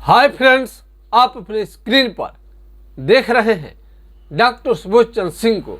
Hi friends, आप अपने screen पर देख रहे हैं डॉक्टर सुबोध चंद्र सिंह को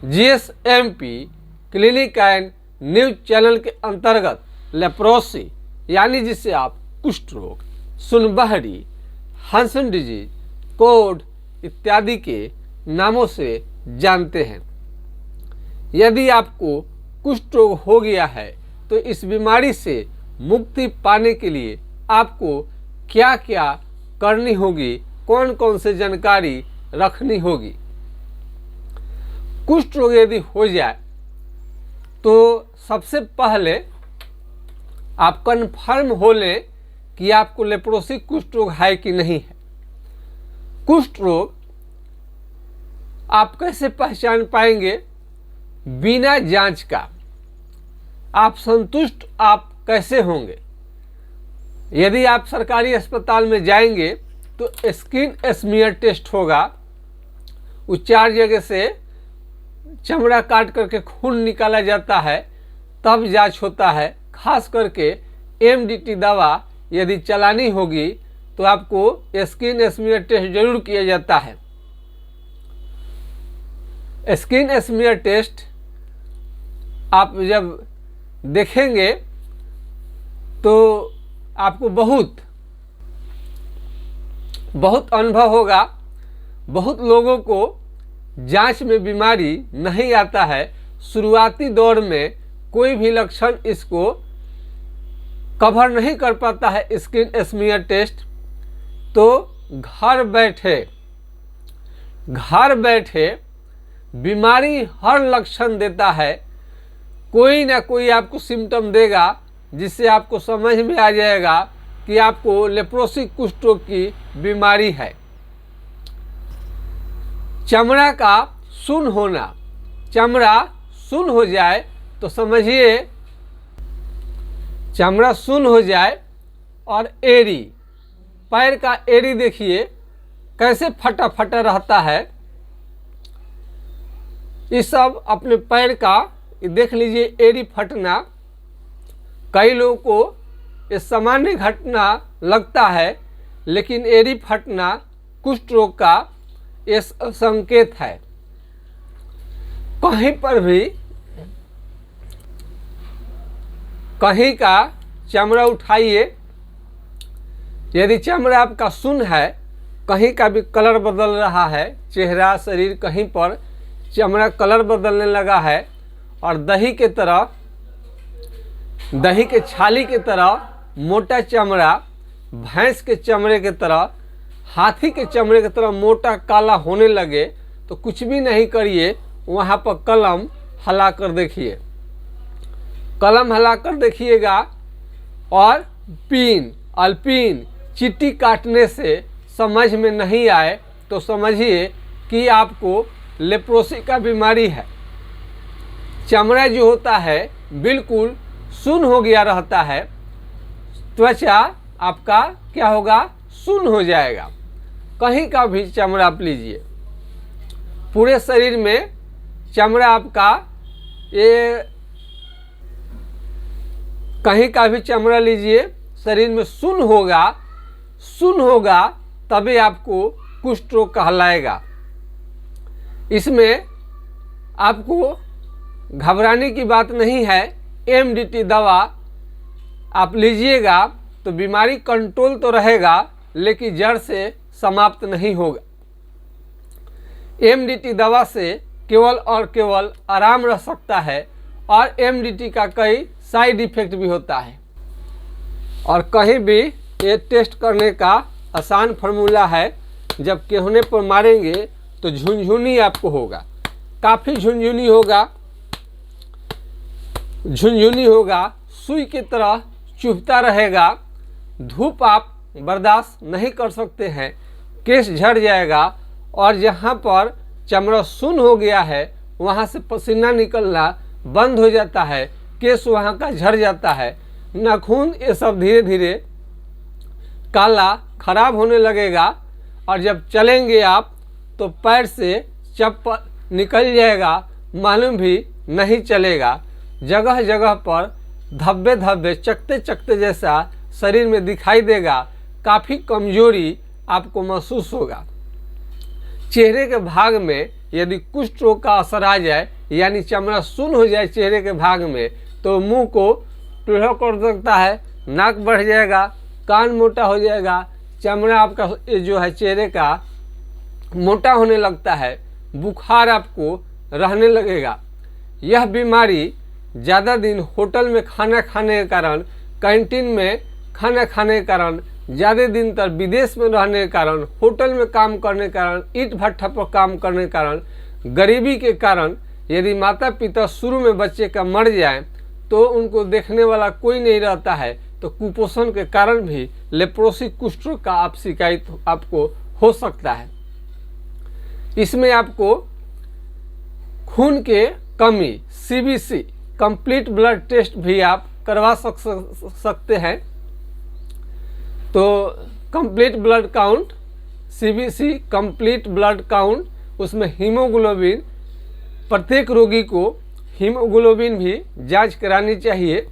GSMP clinic and news channel के अंतर्गत लेप्रोसी यानी जिसे आप कुष्ठ रोग, सुनबहरी, हंसन डिजीज, कोढ़ इत्यादि के नामों से जानते हैं। यदि आपको कुष्ठ रोग हो गया है तो इस बीमारी से मुक्ति पाने के लिए आपको क्या क्या करनी होगी, कौन कौन से जानकारी रखनी होगी। कुष्ठ रोग यदि हो जाए तो सबसे पहले आप कन्फर्म हो लें कि आपको लेप्रोसी कुष्ठ रोग है कि नहीं है। कुष्ठ रोग आप कैसे पहचान पाएंगे? बिना जांच का आप संतुष्ट आप कैसे होंगे? यदि आप सरकारी अस्पताल में जाएंगे तो स्किन स्मीयर टेस्ट होगा। उस 4 जगह से चमड़ा काट करके खून निकाला जाता है, तब जांच होता है। खास करके MDT दवा यदि चलानी होगी तो आपको स्किन स्मीयर टेस्ट जरूर किया जाता है। स्किन स्मीयर टेस्ट आप जब देखेंगे तो आपको बहुत अनुभव होगा। बहुत लोगों को जांच में बीमारी नहीं आता है। शुरुआती दौर में कोई भी लक्षण इसको कवर नहीं कर पाता है स्किन स्मीयर टेस्ट। तो घर बैठे बीमारी हर लक्षण देता है। कोई ना कोई आपको सिम्टम देगा जिससे आपको समझ में आ जाएगा कि आपको लेप्रोसी कुष्ठ रोग की बीमारी है। चमड़ा का सुन्न होना, चमड़ा सुन्न हो जाए तो समझिए चमड़ा सुन्न हो जाए। और एड़ी, पैर का एड़ी देखिए कैसे फटा फटा रहता है। ये सब अपने पैर का देख लीजिए, एड़ी फटना कई लोगों को ये सामान्य घटना लगता है, लेकिन एड़ी फटना कुष्ठ रोग का ये संकेत है। कहीं पर भी कहीं का चमड़ा उठाइए, यदि चमड़ा आपका सुन्न है, कहीं का भी कलर बदल रहा है, चेहरा शरीर कहीं पर चमड़ा कलर बदलने लगा है और दही के छाली के तरह मोटा चमड़ा, भैंस के चमड़े के तरह, हाथी के चमड़े की तरह मोटा काला होने लगे तो कुछ भी नहीं करिए, वहाँ पर कलम हिला कर देखिए। कलम हिला कर देखिएगा और अल्पीन चींटी काटने से समझ में नहीं आए तो समझिए कि आपको लेप्रोसी का बीमारी है। चमड़ा जो होता है बिल्कुल सुन्न हो गया रहता है। त्वचा आपका क्या होगा? सुन्न हो जाएगा। कहीं का भी चमड़ा आप लीजिए, पूरे शरीर में चमड़ा आपका ये कहीं का भी चमड़ा लीजिए, शरीर में सुन्न होगा तभी आपको कुष्ठ रोग कहलाएगा। इसमें आपको घबराने की बात नहीं है। MDT दवा आप लीजिएगा तो बीमारी कंट्रोल तो रहेगा, लेकिन जड़ से समाप्त नहीं होगा। MDT दवा से केवल और केवल आराम रह सकता है और MDT का कई साइड इफेक्ट भी होता है। और कहीं भी ये टेस्ट करने का आसान फार्मूला है। जब केहने पर मारेंगे तो झुनझुनी आपको होगा, काफ़ी झुनझुनी होगा, सुई की तरह चुभता रहेगा। धूप आप बर्दाश्त नहीं कर सकते हैं, केश झड़ जाएगा और जहाँ पर चमड़ा सुन्न हो गया है वहाँ से पसीना निकलना बंद हो जाता है, केश वहाँ का झड़ जाता है, नाखून ये सब धीरे धीरे काला खराब होने लगेगा। और जब चलेंगे आप तो पैर से चप्पल निकल जाएगा, मालूम भी नहीं चलेगा। जगह जगह पर धब्बे चकते जैसा शरीर में दिखाई देगा। काफ़ी कमजोरी आपको महसूस होगा। चेहरे के भाग में यदि कुष्ठ रोग का असर आ जाए यानी चमड़ा शून्य हो जाए चेहरे के भाग में, तो मुंह को टेढ़ा कर सकता है, नाक बढ़ जाएगा, कान मोटा हो जाएगा, चमड़ा आपका जो है चेहरे का मोटा होने लगता है, बुखार आपको रहने लगेगा। यह बीमारी ज़्यादा दिन होटल में खाना खाने के कारण, कैंटीन में खाना खाने के कारण, ज़्यादा दिन तक विदेश में रहने के कारण, होटल में काम करने के कारण, ईंट भट्ठा पर काम करने के कारण, गरीबी के कारण यदि माता पिता शुरू में बच्चे का मर जाए तो उनको देखने वाला कोई नहीं रहता है, तो कुपोषण के कारण भी लेप्रोसी कुष्ठ रोग का आप शिकायत आपको हो सकता है। इसमें आपको खून के कमी CBC कंप्लीट ब्लड टेस्ट भी आप करवा सकते हैं। तो complete blood count CBC complete blood count, उसमें हीमोग्लोबिन, प्रत्येक रोगी को हीमोग्लोबिन भी जांच करानी चाहिए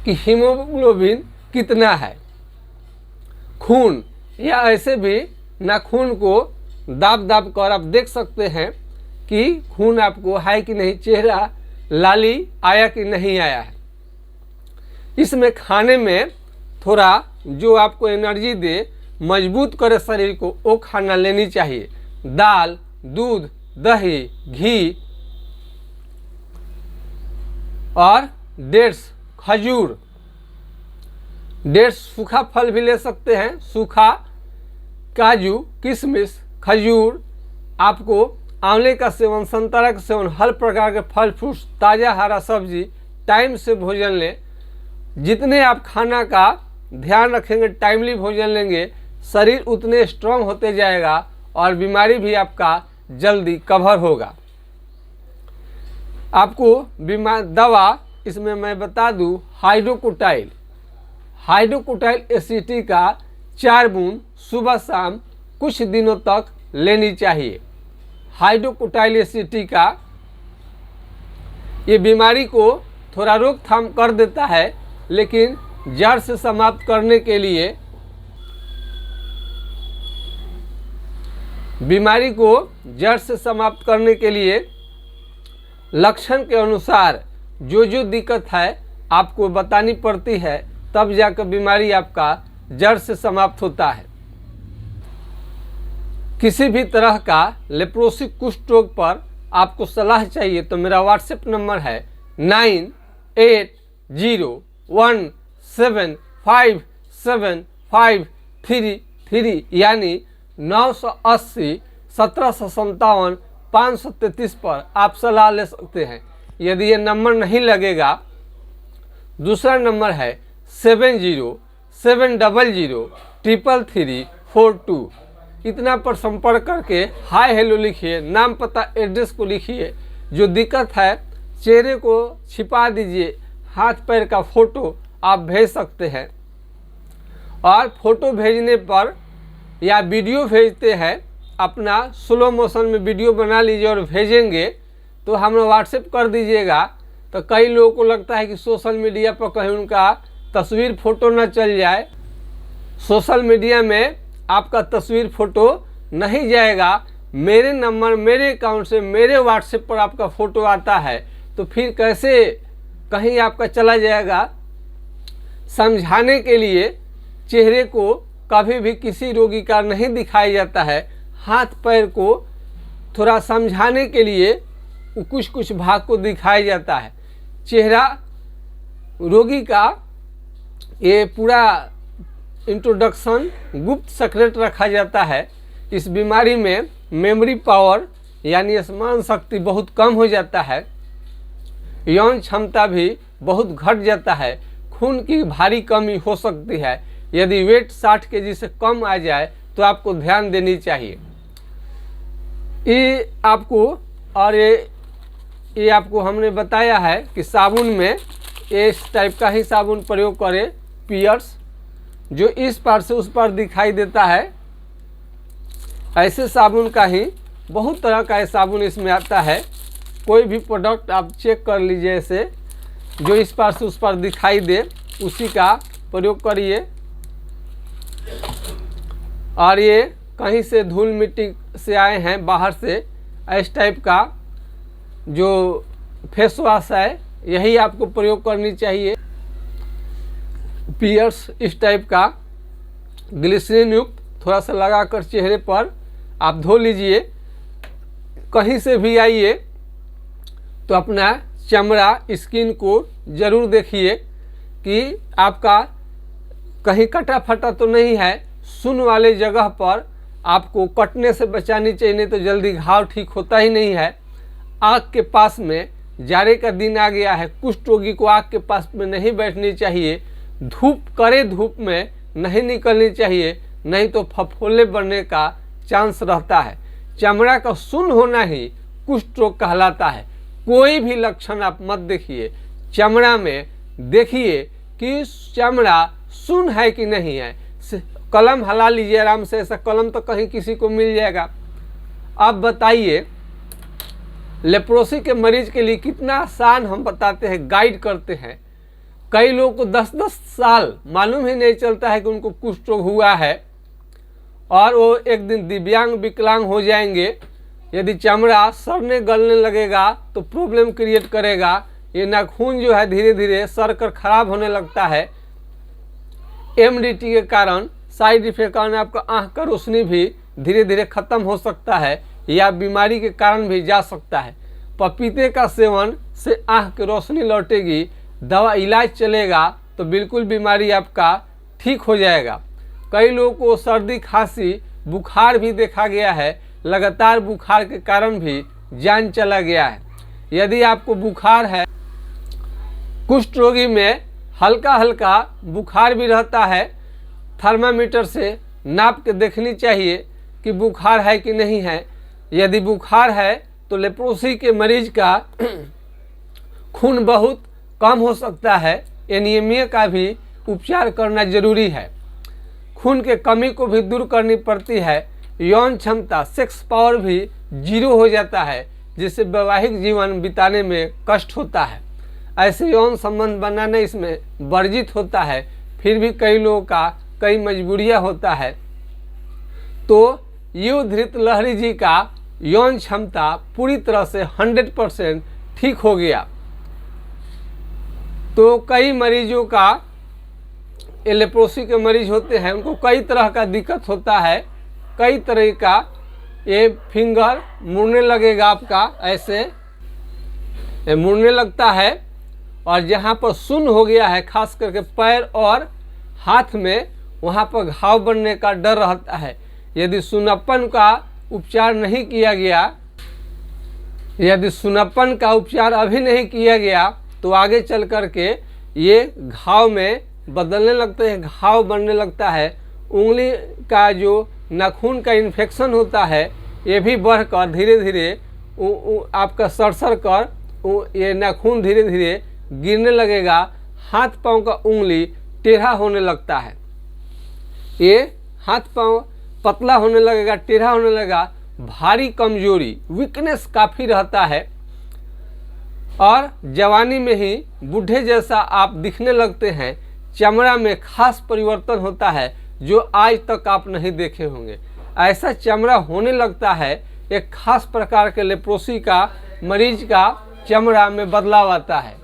कि हीमोग्लोबिन कितना है। खून या ऐसे भी नाखून को दाब दाब कर आप देख सकते हैं कि खून आपको है कि नहीं, चेहरा लाली आया कि नहीं आया है। इसमें खाने में थोड़ा जो आपको एनर्जी दे, मजबूत करे शरीर को, वो खाना लेनी चाहिए। दाल, दूध, दही, घी और डेट्स, खजूर, डेट्स सूखा फल भी ले सकते हैं, सूखा काजू, किशमिश, खजूर, आपको आंवले का सेवन, संतरा का सेवन, हर प्रकार के फल फ्रूट्स, ताज़ा हरा सब्जी, टाइम से भोजन लें। जितने आप खाना का ध्यान रखेंगे, टाइमली भोजन लेंगे, शरीर उतने स्ट्रांग होते जाएगा और बीमारी भी आपका जल्दी कवर होगा। आपको दवा इसमें मैं बता दूं, हाइड्रोकोटाइल एसिटी का 4 बूंद सुबह शाम कुछ दिनों तक लेनी चाहिए। हाइड्रोकोटाइल एसिटी का ये बीमारी को थोड़ा रोकथाम कर देता है, लेकिन जड़ से समाप्त करने के लिए, बीमारी को जड़ से समाप्त करने के लिए लक्षण के अनुसार जो दिक्कत है आपको बतानी पड़ती है, तब जाकर बीमारी आपका जड़ से समाप्त होता है। किसी भी तरह का लेप्रोसी कुष्ठ रोग पर आपको सलाह चाहिए तो मेरा व्हाट्सएप नंबर है 9801757533 यानी 980 1757 533 पर आप सलाह ले सकते हैं। यदि ये नंबर नहीं लगेगा, दूसरा नंबर है 7070333342। इतना पर संपर्क करके हाय हेलो लिखिए, नाम पता एड्रेस को लिखिए। जो दिक्कत है चेहरे को छिपा दीजिए, हाथ पैर का फोटो आप भेज सकते हैं। और फोटो भेजने पर या वीडियो भेजते हैं, अपना स्लो मोशन में वीडियो बना लीजिए और भेजेंगे तो हमें व्हाट्सएप कर दीजिएगा। तो कई लोगों को लगता है कि सोशल मीडिया पर कहीं उनका तस्वीर फ़ोटो न चल जाए। सोशल मीडिया में आपका तस्वीर फ़ोटो नहीं जाएगा। मेरे नंबर, मेरे अकाउंट से, मेरे व्हाट्सएप पर आपका फ़ोटो आता है, तो फिर कैसे कहीं आपका चला जाएगा। समझाने के लिए चेहरे को कभी भी किसी रोगी का नहीं दिखाया जाता है। हाथ पैर को थोड़ा समझाने के लिए कुछ भाग को दिखाया जाता है। चेहरा रोगी का ये पूरा इंट्रोडक्शन गुप्त सीक्रेट रखा जाता है। इस बीमारी में मेमोरी पावर यानी स्मरण शक्ति बहुत कम हो जाता है। यौन क्षमता भी बहुत घट जाता है। खून की भारी कमी हो सकती है। यदि वेट 60 केजी से कम आ जाए तो आपको ध्यान देनी चाहिए। ये आपको और ये आपको हमने बताया है कि साबुन में इस टाइप का ही साबुन प्रयोग करें, पियर्स, जो इस पार से उस पार दिखाई देता है। ऐसे साबुन का ही बहुत तरह का ये साबुन इसमें आता है। कोई भी प्रोडक्ट आप चेक कर लीजिए, ऐसे जो इस पार से उस पार दिखाई दे उसी का प्रयोग करिए। और ये कहीं से धूल मिट्टी से आए हैं बाहर से, इस टाइप का जो फेस वॉश है यही आपको प्रयोग करनी चाहिए। पियर्स इस टाइप का ग्लिसरीन युक्त थोड़ा सा लगाकर चेहरे पर आप धो लीजिए। कहीं से भी आइए तो अपना चमड़ा स्किन को ज़रूर देखिए कि आपका कहीं कटा फटा तो नहीं है। सुन वाले जगह पर आपको कटने से बचानी चाहिए, नहीं तो जल्दी घाव ठीक होता ही नहीं है। आँख के पास में जाड़े का दिन आ गया है, कुष्ठ रोगी को आँख के पास में नहीं बैठनी चाहिए। कड़े धूप में नहीं निकलनी चाहिए, नहीं तो फफोले बनने का चांस रहता है। चमड़ा का सुन्न होना ही कुष्ठ रोग कहलाता है। कोई भी लक्षण आप मत देखिए, चमड़ा में देखिए कि चमड़ा सुन्न है कि नहीं है। कलम हिला लीजिए आराम से, ऐसा कलम तो कहीं किसी को मिल जाएगा। अब बताइए लेप्रोसी के मरीज के लिए कितना आसान हम बताते हैं, गाइड करते हैं। कई लोगों को 10-10 साल मालूम ही नहीं चलता है कि उनको कुष्ठ रोग हुआ है और वो एक दिन दिव्यांग विकलांग हो जाएंगे। यदि चमड़ा सड़ने गलने लगेगा तो प्रॉब्लम क्रिएट करेगा। ये नाखून जो है धीरे धीरे सड़ कर खराब होने लगता है। एमडीटी के कारण साइड इफेक्ट के कारण आपका आँख का रोशनी भी धीरे धीरे खत्म हो सकता है या बीमारी के कारण भी जा सकता है। पपीते का सेवन से आँख की रोशनी लौटेगी, दवा इलाज चलेगा तो बिल्कुल बीमारी आपका ठीक हो जाएगा। कई लोगों को सर्दी खांसी बुखार भी देखा गया है, लगातार बुखार के कारण भी जान चला गया है। यदि आपको बुखार है, कुष्ठ रोगी में हल्का हल्का बुखार भी रहता है, थर्मामीटर से नाप के देखनी चाहिए कि बुखार है कि नहीं है। यदि बुखार है तो लेप्रोसी के मरीज का खून बहुत कम हो सकता है। एनीमिया का भी उपचार करना जरूरी है। खून के कमी को भी दूर करनी पड़ती है। यौन क्षमता सेक्स पावर भी 0 हो जाता है, जिससे वैवाहिक जीवन बिताने में कष्ट होता है। ऐसे यौन संबंध बनाना इसमें वर्जित होता है, फिर भी कई लोगों का कई मजबूरियां होता है। तो युद्धृत लहरी जी का यौन क्षमता पूरी तरह से 100% ठीक हो गया। तो कई मरीजों का, लेप्रोसी के मरीज होते हैं, उनको कई तरह का दिक्कत होता है। कई तरह का ये फिंगर मुड़ने लगेगा, आपका ऐसे मुड़ने लगता है और जहाँ पर सुन्न हो गया है खास करके पैर और हाथ में, वहाँ पर घाव बनने का डर रहता है। यदि सुन्नपन का उपचार नहीं किया गया, यदि सुन्नपन का उपचार अभी नहीं किया गया तो आगे चल कर के ये घाव में बदलने लगते हैं, घाव बनने लगता है। उंगली का जो नाखून का इन्फेक्शन होता है ये भी बढ़कर धीरे धीरे आपका सड़सड़ कर ये नाखून धीरे धीरे गिरने लगेगा। हाथ पांव का उंगली टेढ़ा होने लगता है, ये हाथ पांव पतला होने लगेगा, टेढ़ा होने लगेगा। भारी कमजोरी वीकनेस काफ़ी रहता है और जवानी में ही बूढ़े जैसा आप दिखने लगते हैं। चमड़ा में खास परिवर्तन होता है जो आज तक आप नहीं देखे होंगे। ऐसा चमड़ा होने लगता है, एक खास प्रकार के लेप्रोसी का मरीज का चमड़ा में बदलाव आता है।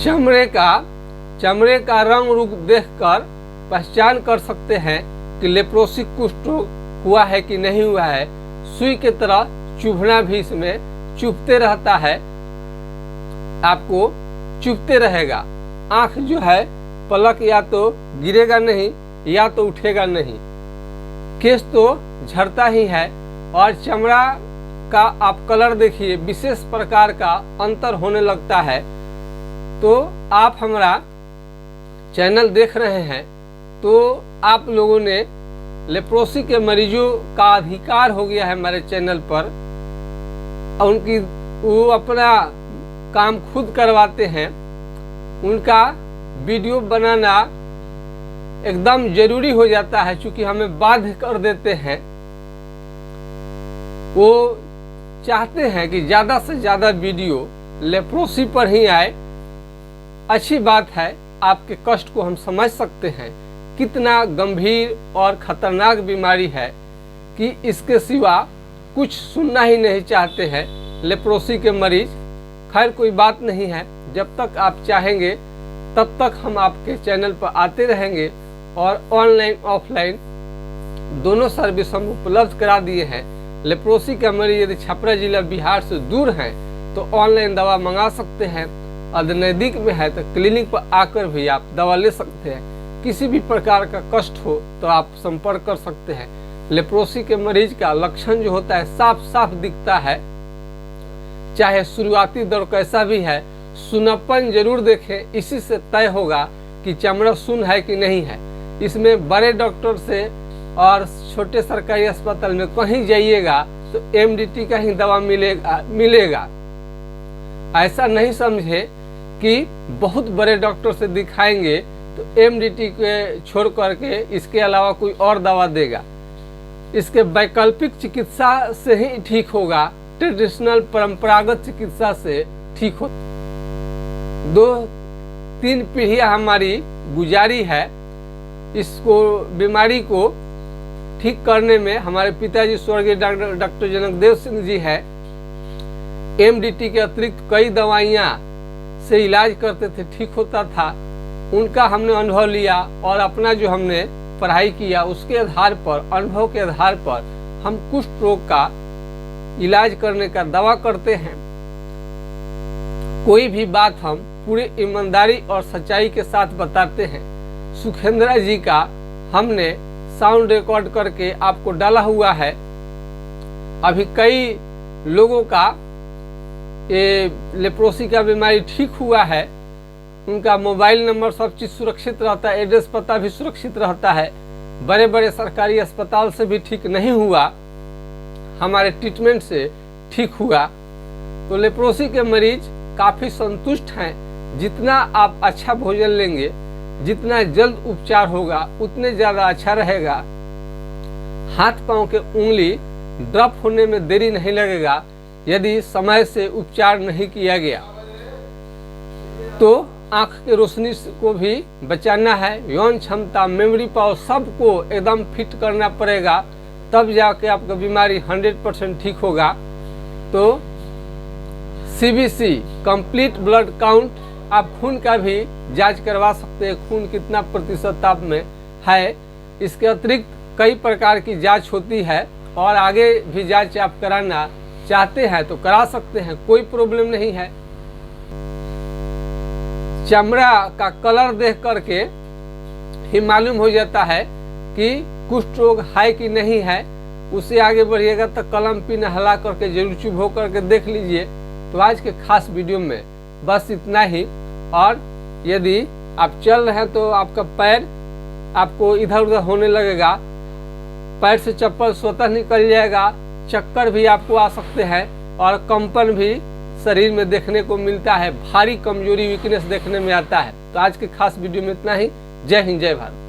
चमड़े का रंग रूप देखकर पहचान कर सकते हैं कि लेप्रोसी कुष्ठ रोग हुआ है कि नहीं हुआ है। सुई की तरह चुभना भी इसमें चुभते रहता है, आपको चुभते रहेगा। आँख जो है पलक या तो गिरेगा नहीं या तो उठेगा नहीं। केस तो झड़ता ही है और चमड़ा का आप कलर देखिए, विशेष प्रकार का अंतर होने लगता है। तो आप हमारा चैनल देख रहे हैं तो आप लोगों ने लेप्रोसी के मरीजों का अधिकार हो गया है हमारे चैनल पर। वो अपना काम खुद करवाते हैं, उनका वीडियो बनाना एकदम जरूरी हो जाता है, क्योंकि हमें बाध्य कर देते हैं। वो चाहते हैं कि ज़्यादा से ज़्यादा वीडियो लेप्रोसी पर ही आए। अच्छी बात है, आपके कष्ट को हम समझ सकते हैं कितना गंभीर और खतरनाक बीमारी है कि इसके सिवा कुछ सुनना ही नहीं चाहते हैं लेप्रोसी के मरीज। खैर कोई बात नहीं है, जब तक आप चाहेंगे तब तक हम आपके चैनल पर आते रहेंगे और ऑनलाइन ऑफलाइन दोनों सर्विस हम उपलब्ध करा दिए हैं। लेप्रोसी का मरीज यदि छपरा जिला बिहार से दूर है तो ऑनलाइन दवा मंगा सकते हैं, और नज़दीक में है तो क्लिनिक पर आकर भी आप दवा ले सकते हैं। किसी भी प्रकार का कष्ट हो तो आप संपर्क कर सकते हैं। लेप्रोसी के मरीज का लक्षण जो होता है साफ साफ दिखता है, चाहे शुरुआती दौर कैसा भी है, सुनापन जरूर देखें। इसी से तय होगा कि चमड़ा सुन्न है कि नहीं है। इसमें बड़े डॉक्टर से और छोटे सरकारी अस्पताल में कहीं जाइएगा तो एमडीटी का ही दवा मिलेगा। ऐसा नहीं समझे कि बहुत बड़े डॉक्टर से दिखाएंगे तो एमडीटी के छोड़ करके इसके अलावा कोई और दवा देगा। इसके वैकल्पिक चिकित्सा से ही ठीक होगा, ट्रेडिशनल परंपरागत चिकित्सा से ठीक हो। 2-3 पीढ़ियां हमारी गुजारी है इसको बीमारी को ठीक करने में। हमारे पिताजी स्वर्गीय डॉक्टर जनकदेव सिंह जी है, एमडीटी के अतिरिक्त कई दवाइयाँ से इलाज करते थे, ठीक होता था। उनका हमने अनुभव लिया और अपना जो हमने पढ़ाई किया उसके आधार पर, अनुभव के आधार पर हम कुष्ठ रोग का इलाज करने का दावा करते हैं। कोई भी बात हम पूरी ईमानदारी और सच्चाई के साथ बताते हैं। सुखेंद्रा जी का हमने साउंड रिकॉर्ड करके आपको डाला हुआ है। अभी कई लोगों का ये लेप्रोसी का बीमारी ठीक हुआ है, उनका मोबाइल नंबर सब चीज़ सुरक्षित रहता है, एड्रेस पता भी सुरक्षित रहता है। बड़े बड़े सरकारी अस्पताल से भी ठीक नहीं हुआ, हमारे ट्रीटमेंट से ठीक हुआ। तो लेप्रोसी के मरीज काफ़ी संतुष्ट हैं। जितना आप अच्छा भोजन लेंगे, जितना जल्द उपचार होगा उतने ज़्यादा अच्छा रहेगा। हाथ पांव के उंगली ड्रॉप होने में देरी नहीं लगेगा यदि समय से उपचार नहीं किया गया। तो आँख की रोशनी को भी बचाना है, यौन क्षमता, मेमोरी पावर सबको एकदम फिट करना पड़ेगा, तब जाके आपका बीमारी 100% ठीक होगा। तो CBC कंप्लीट ब्लड काउंट, आप खून का भी जांच करवा सकते हैं, खून कितना प्रतिशत आप में है। इसके अतिरिक्त कई प्रकार की जांच होती है और आगे भी जांच आप कराना चाहते हैं तो करा सकते हैं, कोई प्रॉब्लम नहीं है। चमड़ा का कलर देख करके ही मालूम हो जाता है कि कुष्ठ रोग है कि नहीं है। उससे आगे बढ़िएगा तो कलम पिन हिला करके जरूर चुभो करके देख लीजिए। तो आज के खास वीडियो में बस इतना ही। और यदि आप चल रहे हैं तो आपका पैर आपको इधर उधर होने लगेगा, पैर से चप्पल स्वतः निकल जाएगा, चक्कर भी आपको आ सकते हैं और कंपन भी शरीर में देखने को मिलता है, भारी कमजोरी वीकनेस देखने में आता है। तो आज के खास वीडियो में इतना ही। जय हिंद, जय भारत।